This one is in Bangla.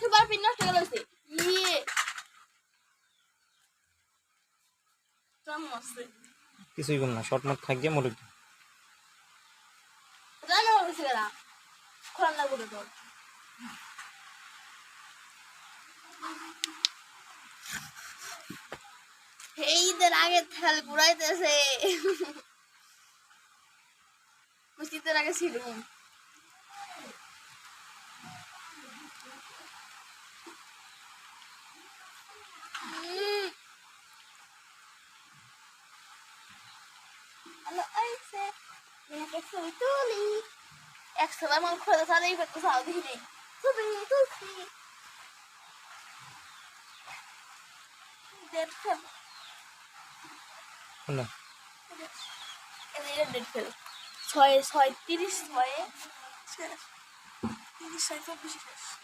একবার পিন নষ্ট করে লইছে ইয়ে সমস্যা কিছুই করব না শর্ট মার থাক গিয়ে মুরগি জানো হইছে গেলা খোলা না গুলো তোর ঈদের আগে থাল ঘুরাইতেছে ঈদের আগে ছিল হ্যালো আইসে মেয়েকে ছবি তুলি একশো বার আমার খোঁজা ছাড়াই করতে চাও দেখি নেই ছবি তুলছি ডেট ফেল না ডেট ফেল 6 6 30 6 30 6 24